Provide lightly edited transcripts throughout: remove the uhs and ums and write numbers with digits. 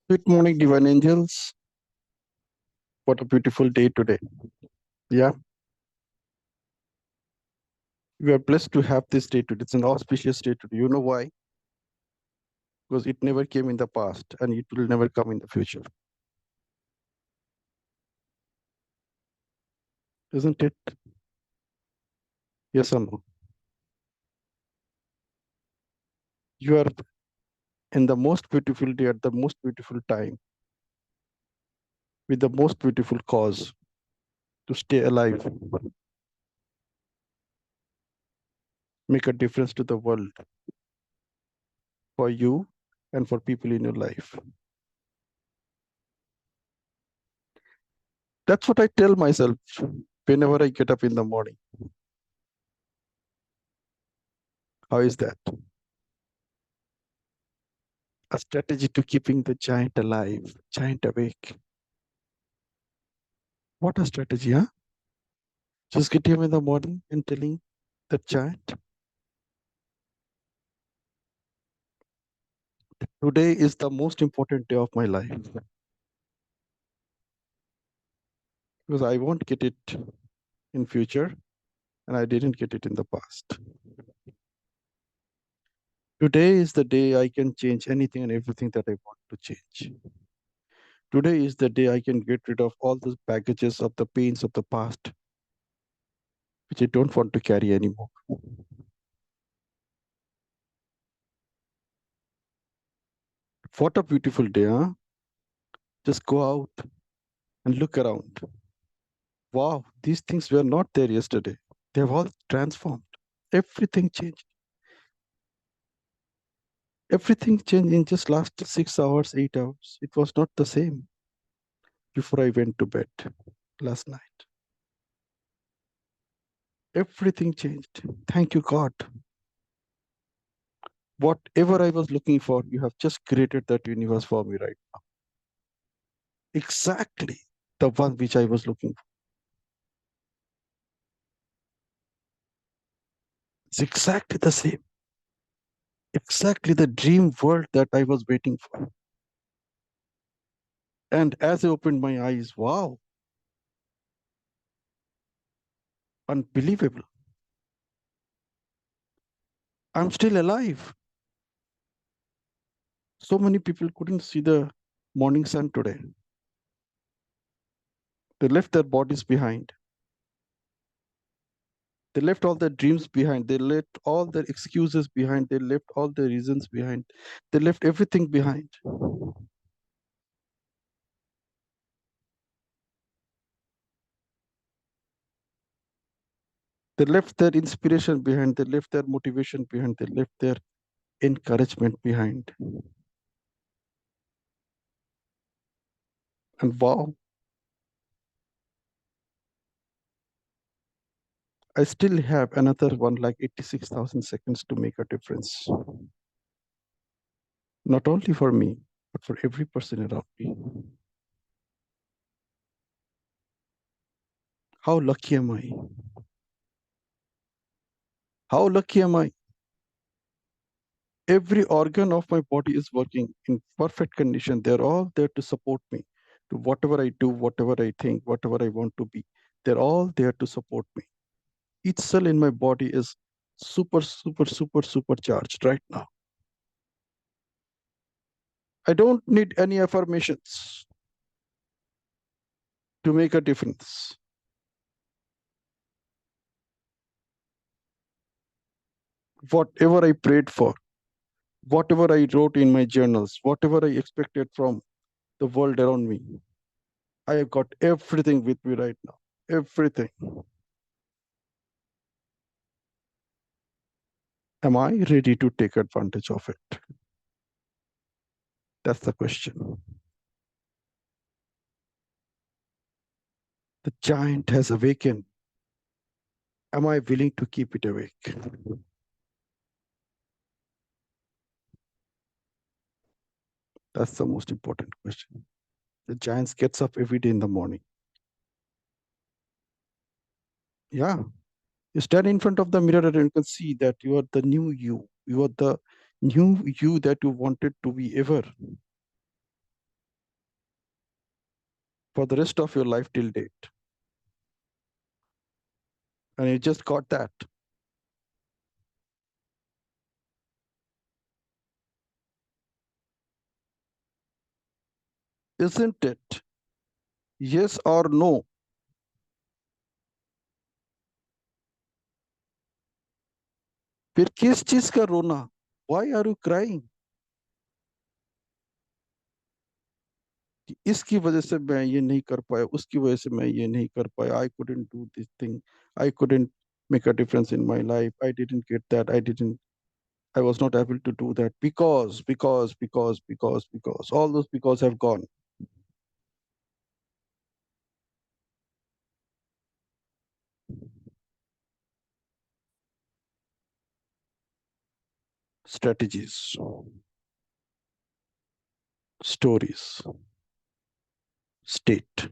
Good morning, divine angels. What a beautiful day today. Yeah, we are blessed to have this day today. It's an auspicious day today. You know why? Because it never came in the past and it will never come in the future. Isn't it? Yes or no? You are in the most beautiful day at the most beautiful time with the most beautiful cause to stay alive, make a difference to the world for you and for people in your life. That's what I tell myself whenever I get up in the morning. How is that? A strategy to keeping the giant alive, giant awake. What a strategy, huh? Just get him in the morning and telling the giant, today is the most important day of my life because I won't get it in future and I didn't get it in the past. Today is the day I can change anything and everything that I want to change. Today is the day I can get rid of all those baggages of the pains of the past, which I don't want to carry anymore. What a beautiful day, huh? Just go out and look around. Wow, these things were not there yesterday. They have all transformed. Everything changed. Everything changed in just last 6 hours, 8 hours. It was not the same before I went to bed last night. Everything changed. Thank you, God. Whatever I was looking for, you have just created that universe for me right now. Exactly the one which I was looking for. It's exactly the same. Exactly the dream world that I was waiting for. And as I opened my eyes, wow, unbelievable. I'm still alive. So many people couldn't see the morning sun today. They left their bodies behind. They left all their dreams behind. They left all their excuses behind. They left all their reasons behind. They left everything behind. They left their inspiration behind. They left their motivation behind. They left their encouragement behind. And wow, I still have another one like 86,000 seconds to make a difference. Not only for me, but for every person around me. How lucky am I? How lucky am I? Every organ of my body is working in perfect condition. They're all there to support me to whatever I do, whatever I think, whatever I want to be. They're all there to support me. Each cell in my body is supercharged right now. I don't need any affirmations to make a difference. Whatever I prayed for, whatever I wrote in my journals, whatever I expected from the world around me, I have got everything with me right now. Everything. Am I ready to take advantage of it? That's the question. The giant has awakened. Am I willing to keep it awake? That's the most important question. The giant gets up every day in the morning. Yeah. You stand in front of the mirror and you can see that you are the new you. You are the new you that you wanted to be ever. for the rest of your life till date. And you just got that. Isn't it? Yes or no? फिर किस चीज का रोना? Why are you crying? कि इसकी वजह से मैं ये नहीं कर पाया, उसकी वजह से मैं ये नहीं कर पाया. I couldn't do this thing. I couldn't make a difference in my life. I didn't get that. I was not able to do that because. All those because have gone. Strategies, stories, state.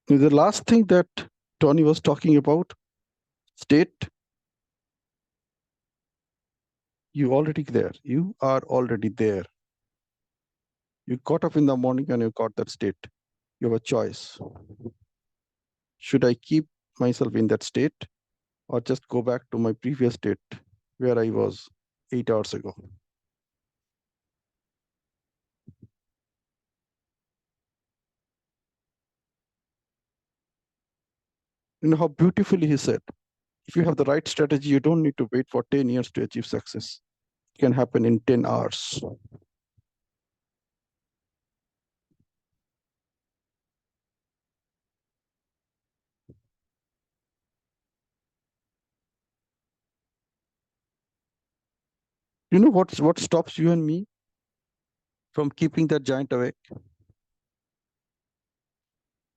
The last thing that Tony was talking about, state, you already there. You are already there. You got up in the morning and you got that state. You have a choice. Should I keep myself in that state or just go back to my previous state where I was 8 hours ago? You know how beautifully he said, if you have the right strategy, you don't need to wait for 10 years to achieve success. It can happen in 10 hours. You know what stops you and me from keeping that giant awake?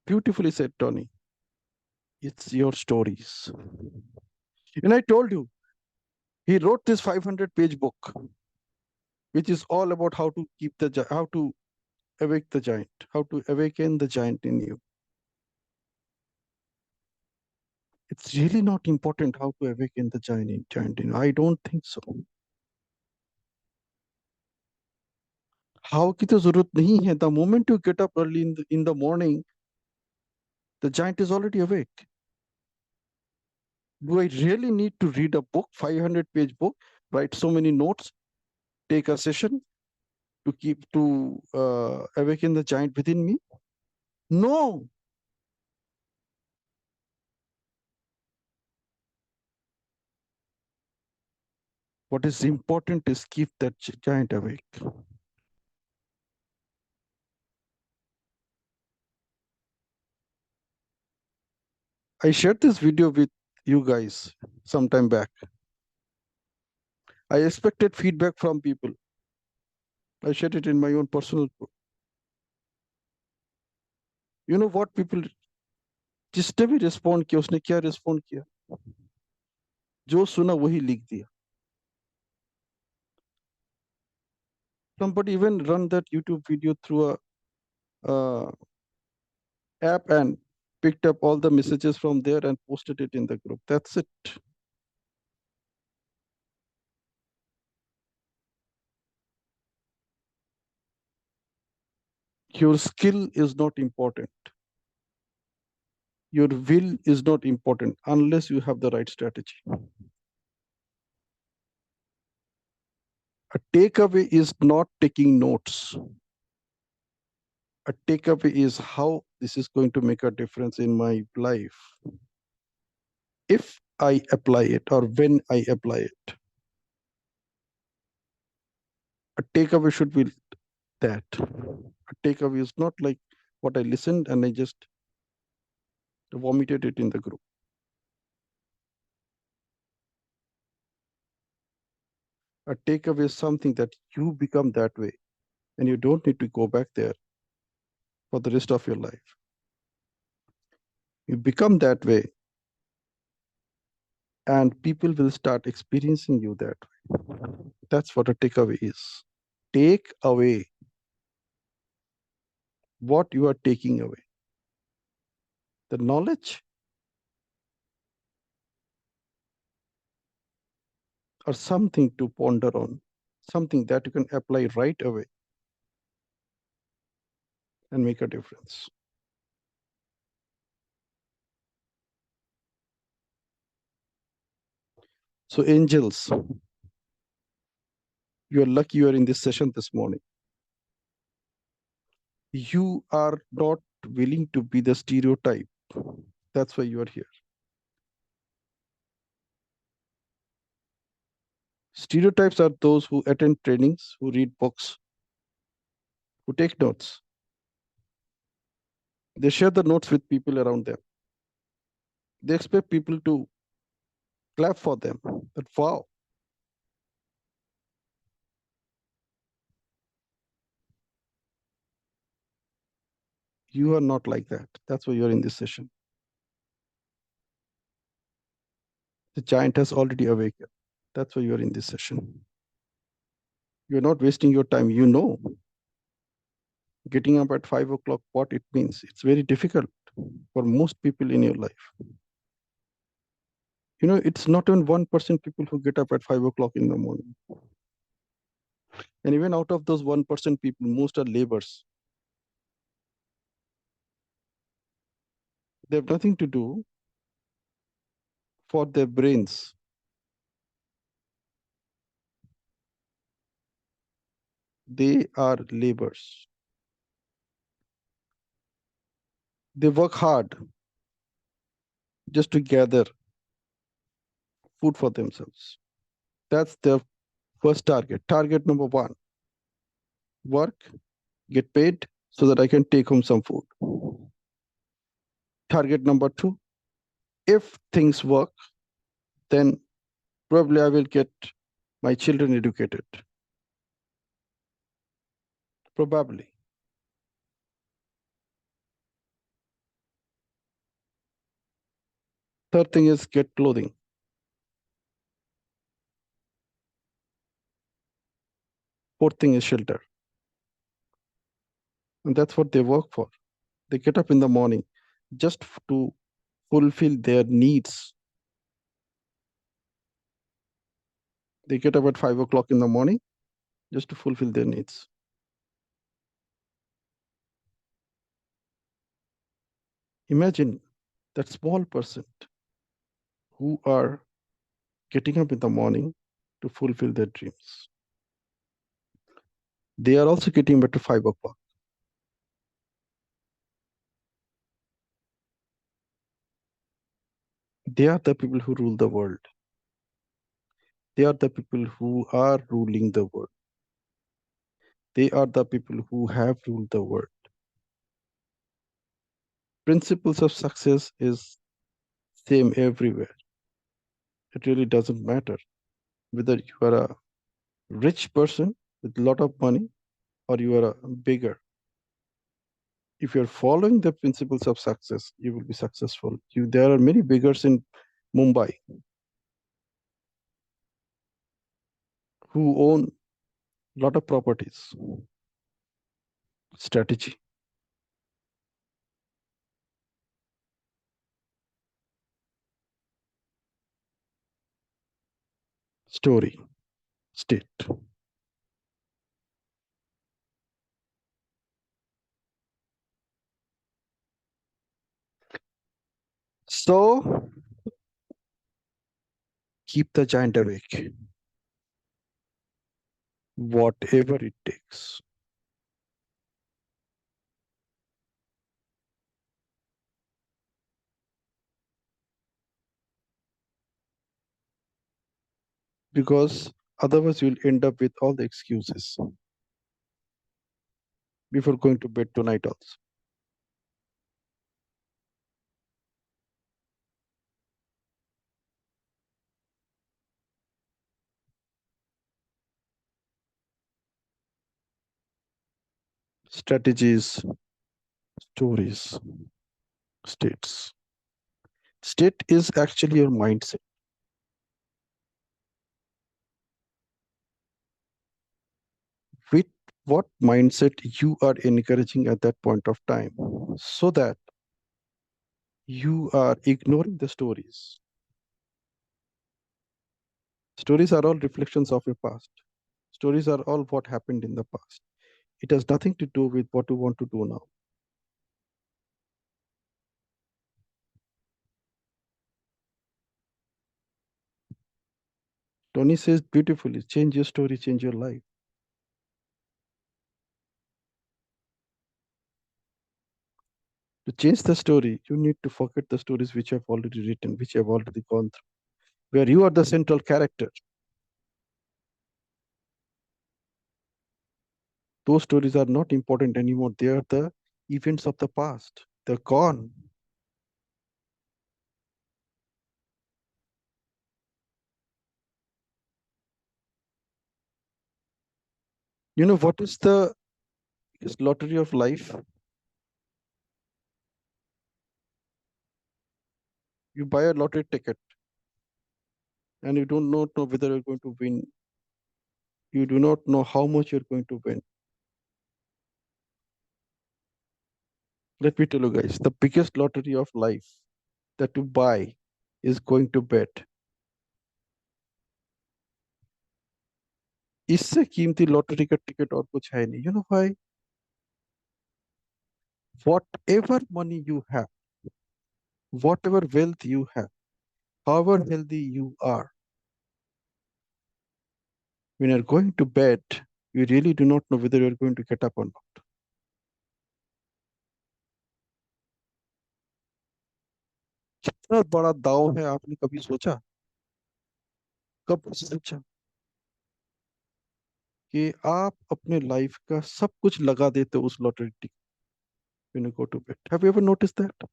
Beautifully said, Tony. It's your stories. And I told you, he wrote this 500-page book, which is all about how to how to awake the giant, how to awaken the giant in you. It's really not important how to awaken the giant in you. I don't think so. How की तो जरूरत नहीं है. The moment you get up early in the morning, the giant is already awake. Do I really need to read a book, 500-page book, write so many notes, take a session to awaken the giant within me? No. What is important is keep that giant awake. I shared this video with you guys some time back. I expected feedback from people. I shared it in my own personal book. You know what people, जिसने भी respond किया उसने क्या respond किया? जो सुना वही लिख दिया. Somebody even run that YouTube video through a app and picked up all the messages from there and posted it in the group. That's it. Your skill is not important. Your will is not important unless you have the right strategy. A takeaway is not taking notes. A takeaway is how this is going to make a difference in my life if I apply it or when I apply it. A takeaway should be that. A takeaway is not like what I listened and I just vomited it in the group. A takeaway is something that you become that way and you don't need to go back there for the rest of your life. You become that way and people will start experiencing you that way. That's what a takeaway is. Take away what you are taking away. The knowledge, or something to ponder on, something that you can apply right away and make a difference. So, angels, you are lucky you are in this session this morning. You are not willing to be the stereotype. That's why you are here. Stereotypes are those who attend trainings, who read books, who take notes. They share the notes with people around them. They expect people to clap for them. But wow, you are not like that. That's why you're in this session. The giant has already awakened. That's why you're in this session. You're not wasting your time. You know, getting up at 5 o'clock, what it means. It's very difficult for most people in your life. You know, it's not even 1% people who get up at 5 o'clock in the morning. And even out of those 1% people, most are laborers. They have nothing to do for their brains. They are laborers. They work hard just to gather food for themselves. That's their first target. Target number one, work, get paid so that I can take home some food. Target number two, if things work, then probably I will get my children educated. Probably. Third thing is get clothing. Fourth thing is shelter. And that's what they work for. They get up in the morning just to fulfill their needs. They get up at 5 o'clock in the morning just to fulfill their needs. Imagine that small percent who are getting up in the morning to fulfill their dreams. They are also getting up at 5 o'clock. They are the people who rule the world. They are the people who are ruling the world. They are the people who have ruled the world. Principles of success is same everywhere. It really doesn't matter whether you are a rich person with a lot of money or you are a beggar. If you're following the principles of success, you will be successful. There are many beggars in Mumbai who own a lot of properties. Strategy, story, state. So keep the giant awake, whatever it takes. Because otherwise you'll end up with all the excuses before going to bed tonight also. Strategies, stories, states. State is actually your mindset. With what mindset you are encouraging at that point of time, so that you are ignoring the stories. Stories are all reflections of your past. Stories are all what happened in the past. It has nothing to do with what you want to do now. Tony says beautifully, change your story, change your life. To change the story, you need to forget the stories which you have already written, which you have already gone through, where you are the central character. Those stories are not important anymore. They are the events of the past. They're gone. You know what is the lottery of life? You buy a lottery ticket and you do not know whether you're going to win. You do not know how much you're going to win. Let me tell you guys, the biggest lottery of life that you buy is going to bet. इससे कीमती lottery का ticket और कुछ है नहीं. You know why? Whatever money you have, whatever wealth you have, however healthy you are, when you're going to bed, you really do not know whether you're going to get up or not. कितना बड़ा दाव है आपने कभी सोचा? कब सोचा कि आप अपने लाइफ का सब कुछ लगा देते हो उस lottery ticket when you go to bed? Have you ever noticed that?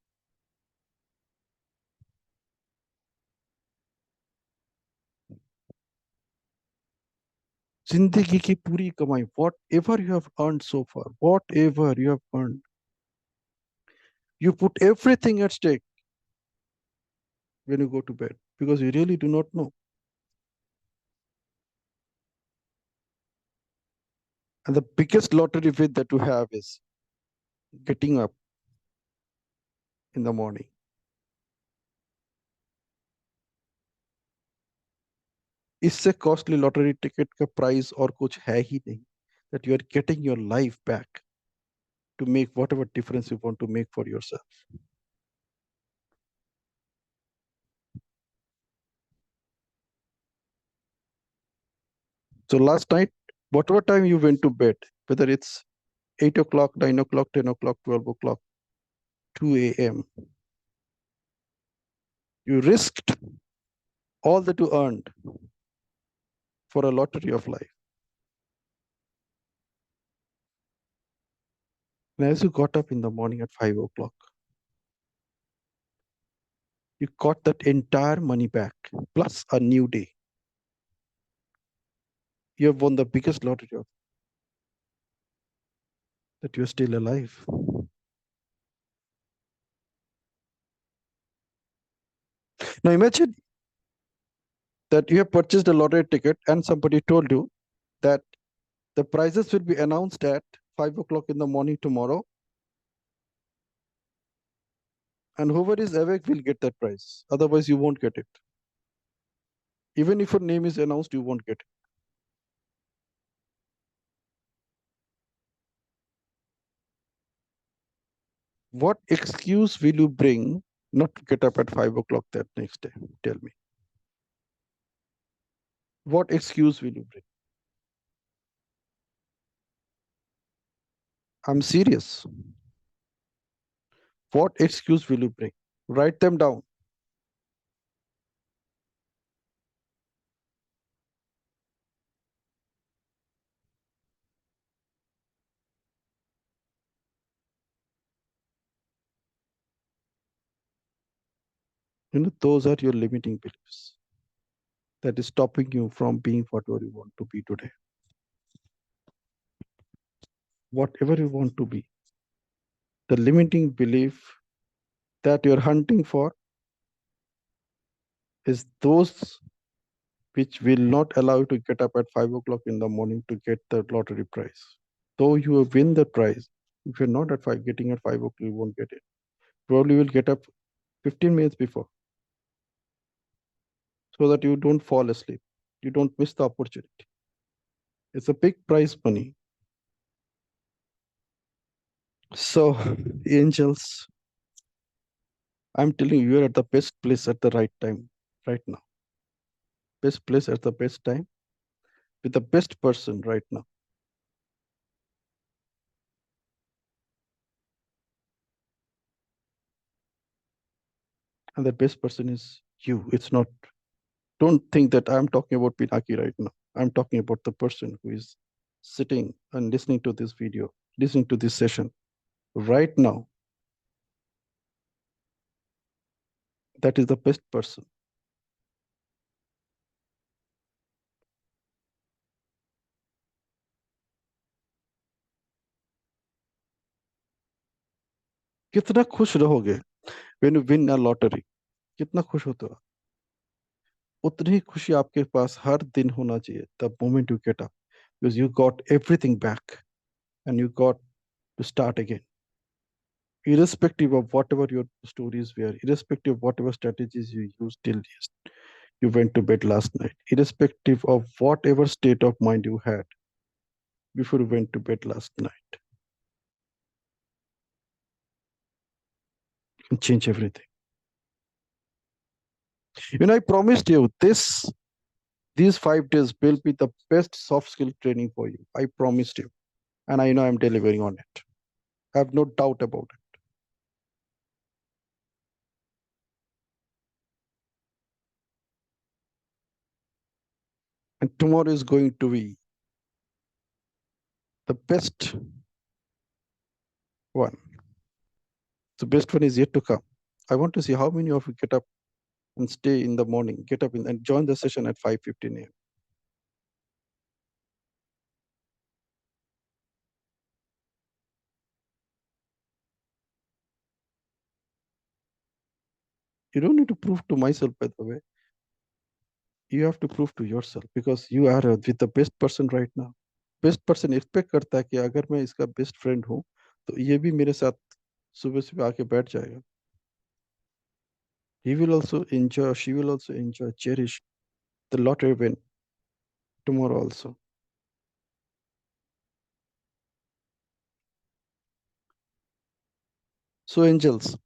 जिंदगी की पूरी कमाई, whatever you have earned so far, whatever you have earned, you put everything at stake when you go to bed because you really do not know. And the biggest lottery win that you have is getting up in the morning. इससे costly lottery ticket का price और कुछ है ही नहीं. That you are getting your life back to make whatever difference you want to make for yourself. So last night, whatever time you went to bed, whether it's 8 o'clock, 9 o'clock, 10 o'clock, 12 o'clock, 2 a.m., you risked all that you earned for a lottery of life. And as you got up in the morning at 5 o'clock, you got that entire money back, plus a new day. You have won the biggest lottery of that you're still alive. Now imagine that you have purchased a lottery ticket and somebody told you that the prizes will be announced at 5 o'clock in the morning tomorrow, and whoever is awake will get that prize. Otherwise, you won't get it. Even if your name is announced, you won't get it. What excuse will you bring not to get up at 5 o'clock that next day? Tell me. What excuse will you bring? I'm serious. What excuse will you bring? Write them down. Those are your limiting beliefs that is stopping you from being whatever you want to be today. Whatever you want to be, the limiting belief that you're hunting for is those which will not allow you to get up at 5 o'clock in the morning to get the lottery prize. Though you will win the prize, if you're not at 5, getting at 5 o'clock, you won't get it. Probably you will get up 15 minutes before so that you don't fall asleep. You don't miss the opportunity. It's a big prize money. So, angels, I'm telling you, you're at the best place at the right time right now. Best place at the best time with the best person right now. And the best person is you. It's not, don't think that I'm talking about Pinaki right now. I'm talking about the person who is sitting and listening to this video, listening to this session right now. That is the best person. कितना खुश रहोगे when you win a lottery? कितना खुश होते हो? उतनी ही खुशी आपके पास हर दिन होना चाहिए the moment you get up, because you got everything back and you got to start again, irrespective of whatever your stories were, irrespective of whatever strategies you used till you went to bed last night, irrespective of whatever state of mind you had before you went to bed last night. You can change everything. I promised you these 5 days will be the best soft skill training for you. I promised you. And I know I'm delivering on it. I have no doubt about it. And tomorrow is going to be the best one. The best one is yet to come. I want to see how many of you get up and stay in the morning, get up and join the session at 5:15 a.m. You don't need to prove to myself, by the way. You have to prove to yourself because you are with the best person right now. Best person expect करता है कि अगर मैं इसका best friend हूँ तो ये भी मेरे साथ सुबह सुबह आके बैठ जाएगा. He will also enjoy, she will also enjoy, cherish the lottery win tomorrow also. So, angels,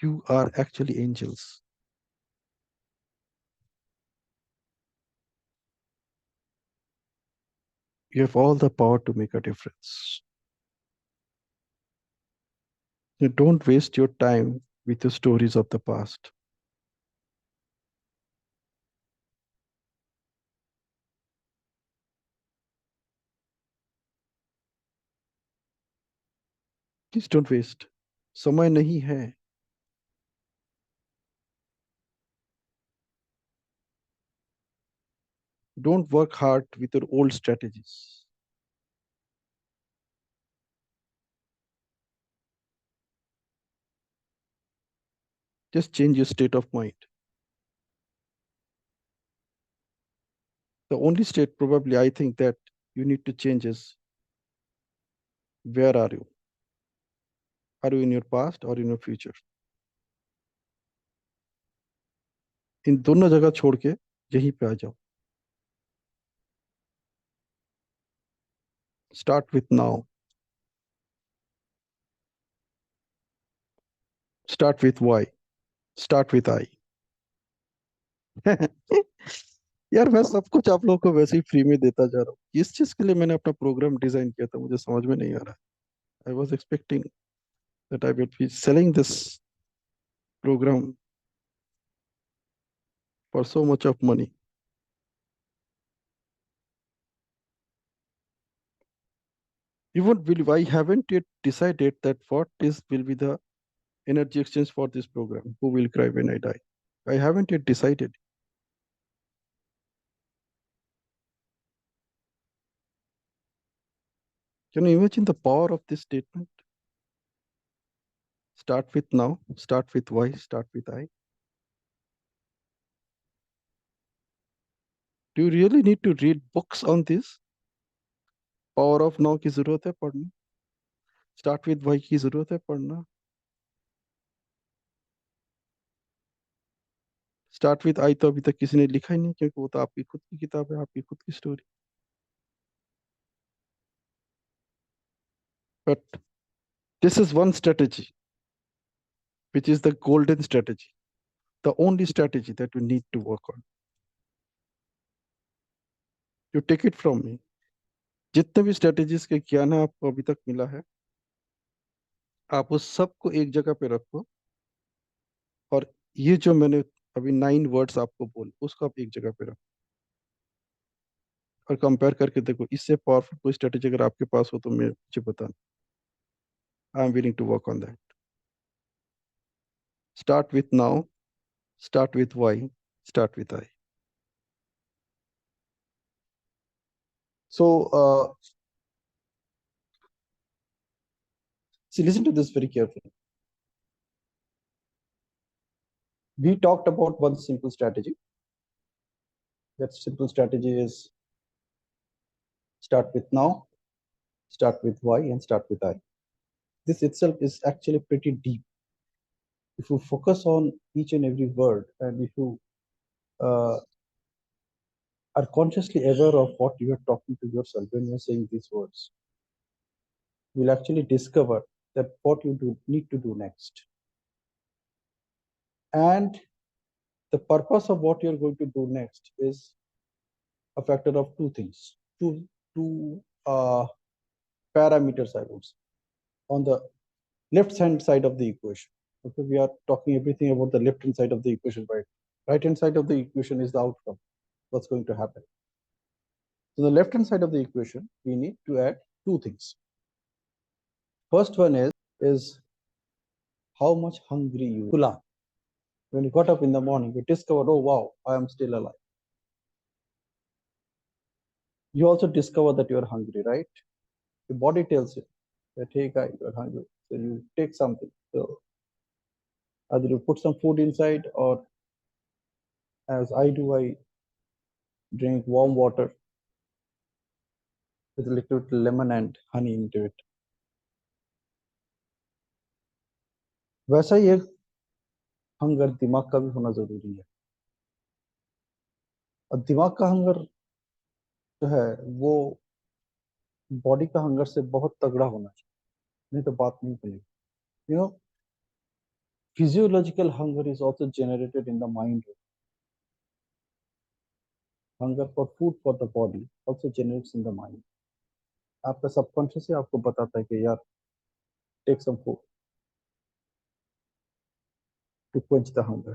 you are actually angels. You have all the power to make a difference. You don't waste your time with the stories of the past. Please don't waste. समय नहीं है. Don't work hard with your old strategies. Just change your state of mind. The only state probably I think that you need to change is where are you? Are you in your past or in your future? इन दोनों जगह छोड़ के यहीं पे आ जाओ. Start with now. Start with why. Start with I. यार मैं सब कुछ आप लोगों को वैसे ही फ्री में देता जा रहा हूँ. किस चीज के लिए मैंने अपना प्रोग्राम डिजाइन किया था मुझे समझ में नहीं आ रहा. I was expecting that I will be selling this program for so much of money. You won't believe I haven't yet decided that what is will be the energy exchange for this program. Who will cry when I die? I haven't yet decided. Can you imagine the power of this statement? Start with now, start with why, start with I. Do you really need to read books on this? Power of now की जरूरत है पढ़ना. Start with Y की जरूरत है पढ़ना. Start with आई तो अभी तक किसी ने लिखा ही नहीं, क्योंकि वो तो आपकी खुद की किताब है, आपकी खुद की story. But this is one strategy which is the golden strategy, the only strategy that you need to work on. You take it from me, जितने भी स्ट्रेटेजीज के ज्ञान है आपको अभी तक मिला है, आप उस सबको एक जगह पे रखो, और ये जो मैंने अभी 9 वर्ड्स आपको बोल, उसको आप एक जगह पे रखो और कंपेयर करके देखो, इससे पावरफुल कोई स्ट्रेटेजी अगर आपके पास हो तो मुझे बताना। I am willing to work on that. Start with now, start with Y, start with I. So, see, listen to this very carefully. We talked about one simple strategy. That simple strategy is start with now, start with why, and start with I. This itself is actually pretty deep. If you focus on each and every word, and if you uh, are consciously aware of what you are talking to yourself when you're saying these words, you'll actually discover that what you do need to do next. And the purpose of what you're going to do next is a factor of two things, two parameters, I would say. On the left hand side of the equation, okay, we are talking everything about the left hand side of the equation, right? Right hand side of the equation is the outcome, what's going to happen. So the left hand side of the equation, we need to add two things. First one is how much hungry you are. When you got up in the morning, you discovered, oh wow, I am still alive. You also discover that you are hungry, right? Your body tells you that, hey guy, you are hungry. So you take something. So either you put some food inside, or as I do, I drink warm water with a little lemon and honey into it. वैसा ही एक hunger दिमाग का भी होना जरूरी है, और दिमाग का हंगर जो है वो बॉडी का हंगर से बहुत तगड़ा होना चाहिए, नहीं तो बात नहीं बनेगी। You know, physiological hunger is also generated in the mind. Hunger for food for the body also generates in the mind. आपका सबकॉन्शियस ही आपको बताता है कि यार, take some food to quench the hunger,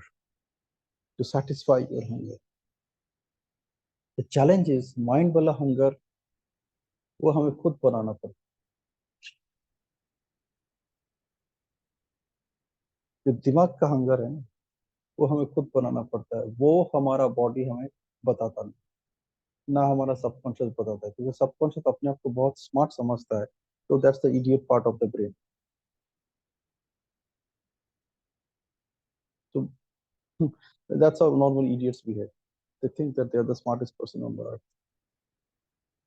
to satisfy your hunger. The challenge is mind वाला hunger वो हमें खुद बनाना पड़ता है। जो दिमाग का हंगर है ना, वो हमें खुद बनाना पड़ता है, वो हमारा बॉडी हमें बताता नहीं, ना हमारा सबकॉन्शियस बताता है, क्योंकि सबकॉन्शियस अपने आप को बहुत स्मार्ट समझता है। तो that's the idiot part of the brain. So that's how normal idiots behave. They think that they are the smartest person on the earth.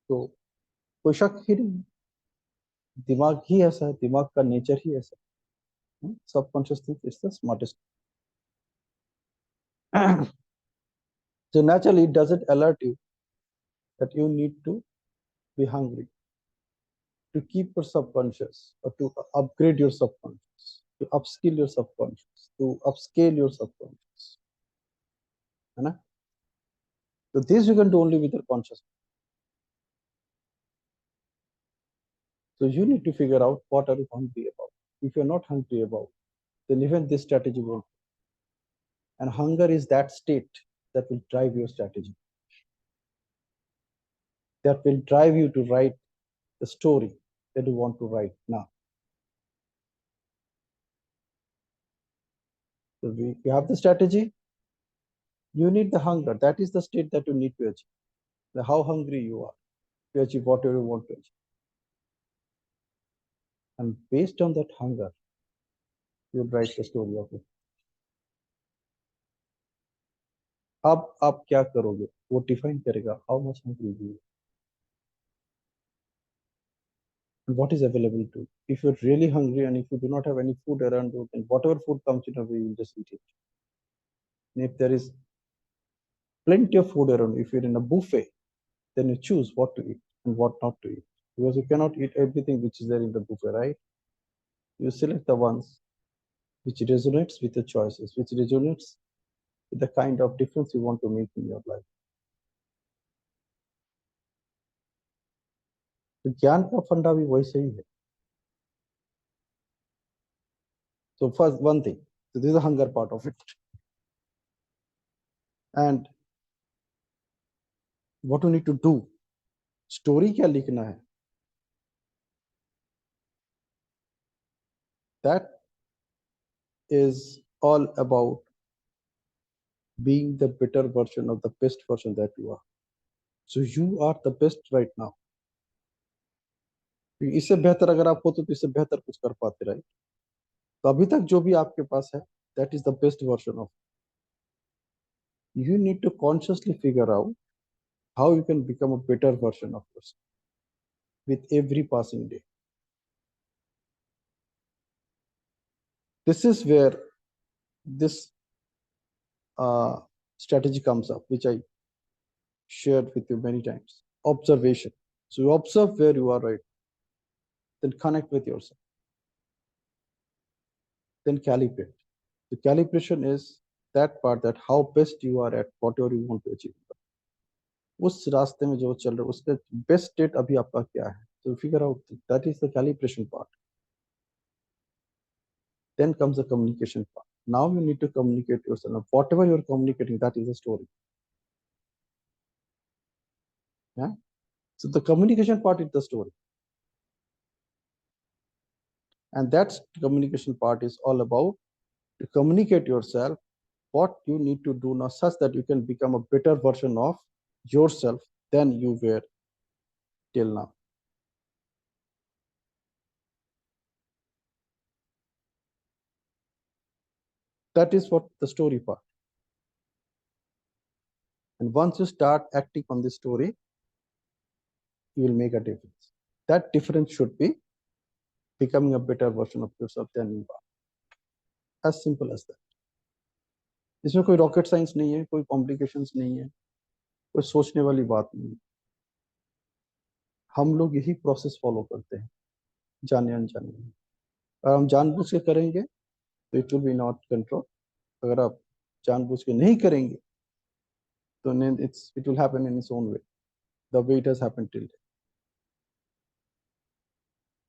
तो कोई शक ही नहीं, दिमाग ही ऐसा है, दिमाग का नेचर ही ऐसा है। Subconscious think it's the smartest. So naturally it doesn't alert you that you need to be hungry, to keep your subconscious, or to upgrade your subconscious, to upskill your subconscious, to upscale your subconscious, है ना? So this you can do only with your consciousness. So you need to figure out what are you hungry about. If you're not hungry about, then even this strategy won't. And hunger is that state that will drive your strategy, that will drive you to write the story that you want to write now. So you have the strategy, you need the hunger. That is the state that you need to achieve. How hungry you are to achieve whatever you want to achieve. And based on that hunger, you write the story of it. अब आप क्या करोगे वो define करेगा how much hungry you are and what is available to you. If you're really hungry and if you do not have any food around you, then whatever food comes in your way, you just eat it. And if there is plenty of food around. If you're in a buffet, then you choose what to eat and what not to eat. Because you cannot eat everything which is there in the buffet, right? You select the ones which resonates with your choices, which resonates with the kind of difference you want to make in your life. तो ज्ञान का फंडा भी वैसे ही है. So first one thing, so this is the hunger part of it. And what you need to do, story क्या लिखना है, that is all about being the better version of the best version that you are. So you are the best right now. इससे बेहतर अगर आप होते तो इससे बेहतर कुछ कर पाते, राइट? तो अभी तक जो भी आपके पास है, that is the best version of. You need to consciously figure out how you can become a better version of yourself with every passing day. This is where this strategy comes up, which I shared with you many times. Observation. So you observe where you are right, then connect with yourself, then calibrate. The calibration is that part, that how best you are at whatever you want to achieve. उस रास्ते में जो चल रहा है उसका best state अभी आपका क्या है, so figure out that is the calibration part. Then comes the communication part. Now you need to communicate yourself. Whatever you're communicating, that is a story. Yeah. So the communication part is the story. And that communication part is all about to communicate yourself what you need to do now such that you can become a better version of yourself than you were till now. That is what the story part. And once you start acting on this story, you will make a difference. That difference should be becoming a better version of yourself than you are. As simple as that. इसमें कोई rocket science नहीं है, कोई complications नहीं है, कोई सोचने वाली बात नहीं है. हम लोग यही प्रोसेस फॉलो करते हैं जाने अनजाने में. अगर हम जानबूझ के करेंगे तो it will be not control. अगर आप जानबूझ के नहीं करेंगे तो it will happen in its own way, the way it has happened till